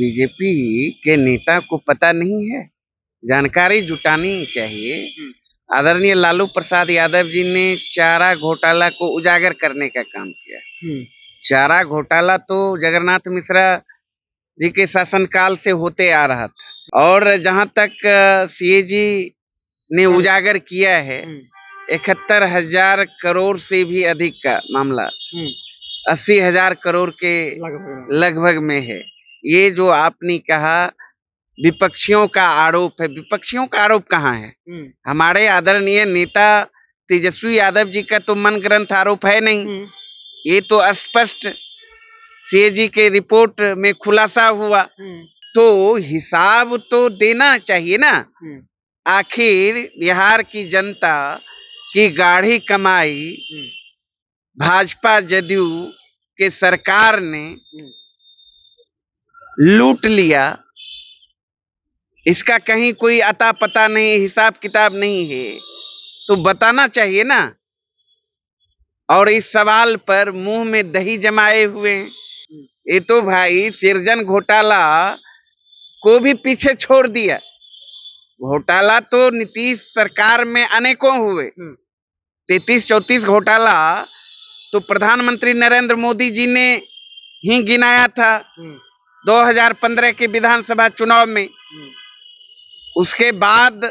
BJP के नेता को पता नहीं है, जानकारी जुटानी चाहिए। आदरणीय लालू प्रसाद यादव जी ने चारा घोटाला को उजागर करने का काम किया। चारा घोटाला तो जगन्नाथ मिश्रा जी के शासनकाल से होते आ रहा था, और जहां तक सीएजी ने उजागर किया है 71,000 करोड़ से भी अधिक का मामला 80,000 करोड़ के लगभग में है। ये जो आपने कहा विपक्षियों का आरोप है, विपक्षियों का आरोप कहाँ है? हमारे आदरणीय नेता तेजस्वी यादव जी का तो मन ग्रंथ आरोप है नहीं। ये तो स्पष्ट सीएजी के रिपोर्ट में खुलासा हुआ। तो हिसाब तो देना चाहिए ना। आखिर बिहार की जनता की गाढ़ी कमाई भाजपा जदयू के सरकार ने लूट लिया, इसका कहीं कोई अता पता नहीं, हिसाब किताब नहीं है, तो बताना चाहिए ना। और इस सवाल पर मुंह में दही जमाए हुए हैं। ये तो भाई सृजन घोटाला को भी पीछे छोड़ दिया। घोटाला तो नीतीश सरकार में अनेकों हुए, 33-34 घोटाला तो प्रधानमंत्री नरेंद्र मोदी जी ने ही गिनाया था 2015 के विधानसभा चुनाव में। उसके बाद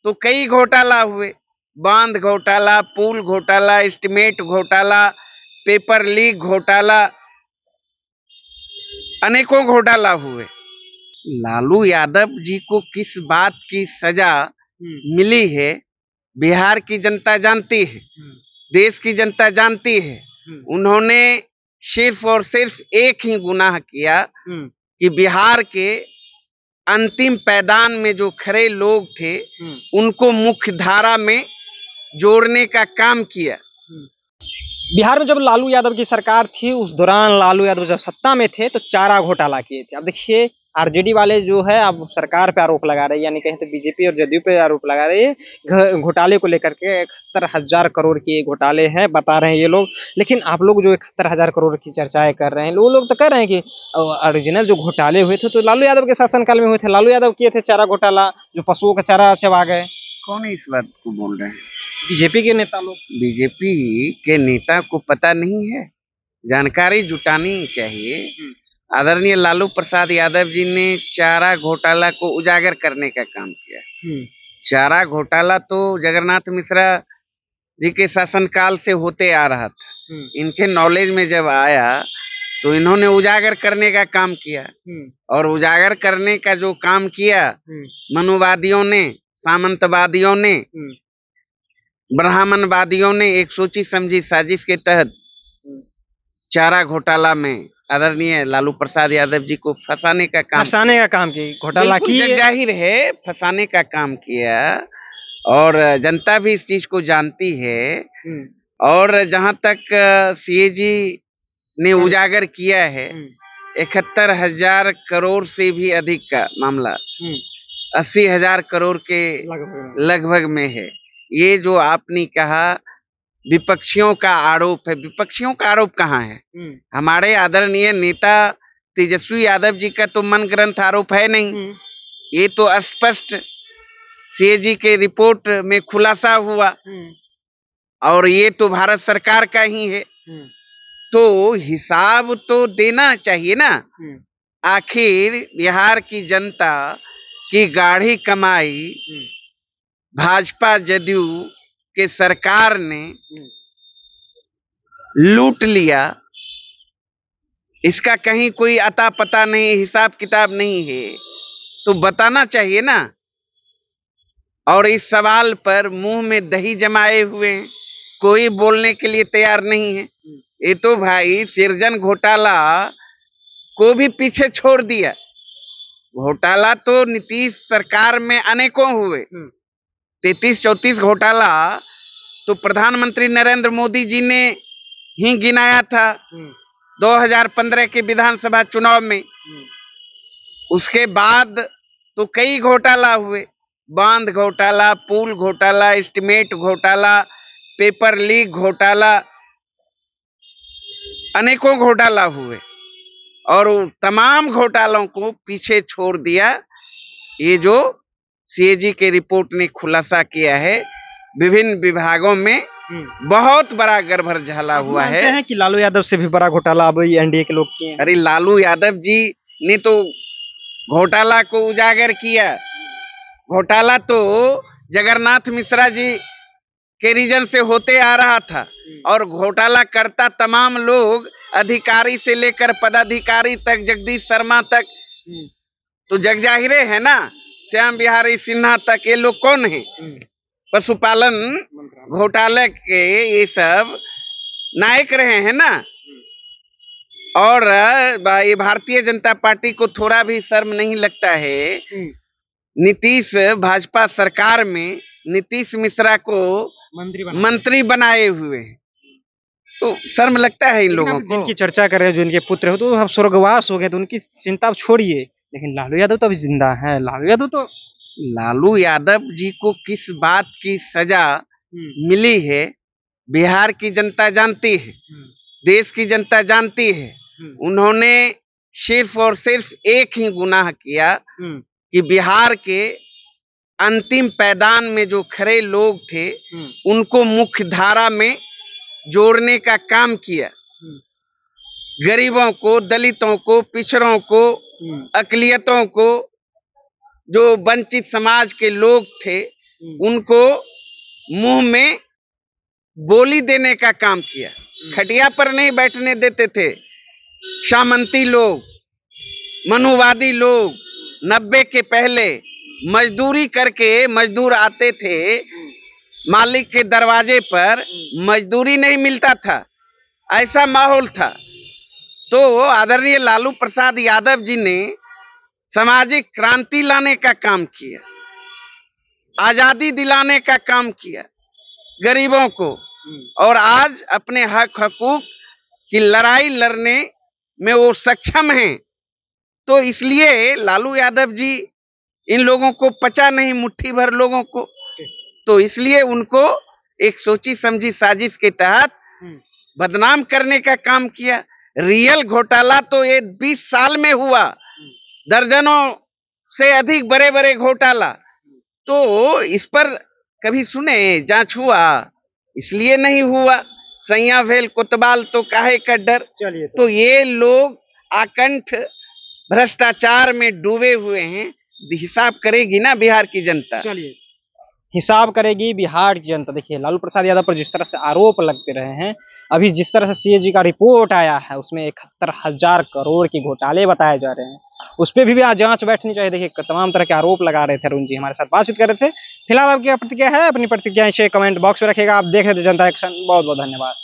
तो कई घोटाला हुए, बांध घोटाला, पुल घोटाला, एस्टीमेट घोटाला, पेपर लीक घोटाला, अनेकों घोटाला हुए। लालू यादव जी को किस बात की सजा मिली है बिहार की जनता जानती है, देश की जनता जानती है। उन्होंने सिर्फ और सिर्फ एक ही गुनाह किया कि बिहार के अंतिम पैदान में जो खड़े लोग थे उनको मुख्य धारा में जोड़ने का काम किया। बिहार में जब लालू यादव की सरकार थी उस दौरान लालू यादव जब सत्ता में थे तो चारा घोटाला किए थे। अब देखिए आरजेडी वाले जो है अब सरकार पे आरोप लगा रहे हैं, यानी कहीं तो बीजेपी और जदयू पे आरोप लगा रहे हैं घोटाले को लेकर के। 71,000 करोड़ के घोटाले हैं बता रहे हैं ये लोग। लेकिन आप लोग जो 71,000 करोड़ की चर्चाएं कर रहे हैं, वो लोग तो कह रहे हैं कि ओरिजिनल जो घोटाले हुए थे तो लालू यादव के शासनकाल में हुए थे। लालू यादव किए थे चारा घोटाला, जो पशुओं का चारा चबा गए। कौन इस बात को बोल रहे हैं? बीजेपी के नेता लोग। बीजेपी के नेता को पता नहीं है, जानकारी जुटानी चाहिए। आदरणीय लालू प्रसाद यादव जी ने चारा घोटाला को उजागर करने का काम किया। चारा घोटाला तो जगन्नाथ मिश्रा जी के शासनकाल से होते आ रहा था। इनके नॉलेज में जब आया तो इन्होंने उजागर करने का काम किया। और उजागर करने का जो काम किया, मनुवादियों ने, सामंतवादियों ने, ब्राह्मणवादियों ने एक सोची समझी साजिश के तहत चारा घोटाला में आदरणीय लालू प्रसाद यादव जी को फंसाने का काम किया। घोटाला की जाहिर है फंसाने का काम किया, और जनता भी इस चीज को जानती है। और जहां तक सीएजी ने उजागर किया है 71,000 करोड़ से भी अधिक का मामला 80,000 करोड़ के लगभग में है। ये जो आपने कहा विपक्षियों का आरोप है, विपक्षियों का आरोप कहाँ है? हमारे आदरणीय नेता तेजस्वी यादव जी का तो मन ग्रंथ आरोप है नहीं। ये तो स्पष्ट सीएजी के रिपोर्ट में खुलासा हुआ, और ये तो भारत सरकार का ही है। तो हिसाब तो देना चाहिए ना। आखिर बिहार की जनता की गाढ़ी कमाई भाजपा जदयू के सरकार ने लूट लिया, इसका कहीं कोई अता पता नहीं, हिसाब किताब नहीं है, तो बताना चाहिए ना। और इस सवाल पर मुंह में दही जमाए हुए हैं, कोई बोलने के लिए तैयार नहीं है। ये तो भाई सृजन घोटाला को भी पीछे छोड़ दिया। घोटाला तो नीतीश सरकार में अनेकों हुए, 33-34 घोटाला तो प्रधानमंत्री नरेंद्र मोदी जी ने ही गिनाया था 2015 के विधानसभा चुनाव में। उसके बाद तो कई घोटाला हुए, बांध घोटाला, पुल घोटाला, एस्टीमेट घोटाला, पेपर लीक घोटाला, अनेकों घोटाला हुए। और वो तमाम घोटालों को पीछे छोड़ दिया। ये जो सीएजी के रिपोर्ट ने खुलासा किया है, विभिन्न विभागों में बहुत बड़ा गड़बड़झाला हुआ है। हैं कि लालू यादव से भी बड़ा घोटाला अब एनडीए के लोग किए हैं। अरे लालू यादव जी ने तो घोटाला को उजागर किया। घोटाला तो जगन्नाथ मिश्रा जी के रीजन से होते आ रहा था और घोटाला करता तमाम लोग, अधिकारी से लेकर पदाधिकारी तक, जगदीश शर्मा तक, तो जग जाहिर है ना, श्याम बिहारी सिन्हा तक, ये लोग कौन है? पशुपालन घोटाले के ये सब नायक रहे हैं ना। और ये भारतीय जनता पार्टी को थोड़ा भी शर्म नहीं लगता है। नीतीश भाजपा सरकार में नीतीश मिश्रा को मंत्री बनाए हुए हैं, तो शर्म लगता है इन लोगों को। जिनकी चर्चा कर रहे हैं, जो इनके पुत्र हो, तो अब स्वर्गवास हो गए, तो उनकी चिंता अब छोड़िए, लेकिन लालू यादव तो अभी जिंदा है। लालू यादव जी को किस बात की सजा मिली है बिहार की जनता जानती है, देश की जनता जानती है। उन्होंने सिर्फ और सिर्फ एक ही गुनाह किया कि बिहार के अंतिम पैदान में जो खड़े लोग थे उनको मुख्य धारा में जोड़ने का काम किया। गरीबों को, दलितों को, पिछड़ों को, अकलियतों को, जो वंचित समाज के लोग थे उनको मुंह में बोली देने का काम किया। खटिया पर नहीं बैठने देते थे। सामंती लोग, मनुवादी लोग 90 के पहले मजदूरी करके, मजदूर आते थे मालिक के दरवाजे पर, मजदूरी नहीं मिलता था, ऐसा माहौल था। तो आदरणीय लालू प्रसाद यादव जी ने सामाजिक क्रांति लाने का काम किया, आजादी दिलाने का काम किया गरीबों को, और आज अपने हक हकूक की लड़ाई लड़ने में वो सक्षम हैं। तो इसलिए लालू यादव जी, इन लोगों को पचा नहीं मुट्ठी भर लोगों को, तो इसलिए उनको एक सोची समझी साजिश के तहत बदनाम करने का काम किया। रियल घोटाला तो ये 20 साल में हुआ, दर्जनों से अधिक बड़े बड़े घोटाला। तो इस पर कभी सुने जांच हुआ? इसलिए नहीं हुआ। सैया भेल कोतवाल तो काहे का डर। तो ये लोग आकंठ भ्रष्टाचार में डूबे हुए हैं। हिसाब करेगी ना बिहार की जनता। हिसाब करेगी बिहार की जनता। देखिए, लालू प्रसाद यादव पर जिस तरह से आरोप लगते रहे हैं, अभी जिस तरह से सीएजी का रिपोर्ट आया है उसमें 71,000 करोड़ के घोटाले बताए जा रहे हैं, उस पर भी आज जांच बैठनी चाहिए। देखिए, तमाम तरह के आरोप लगा रहे थे। अरुण जी हमारे साथ बातचीत कर रहे थे। फिलहाल आपकी प्रतिक्रिया है, अपनी प्रतिक्रिया कमेंट बॉक्स में रखेगा। आप देख रहे थे जनता एक्शन। बहुत बहुत धन्यवाद।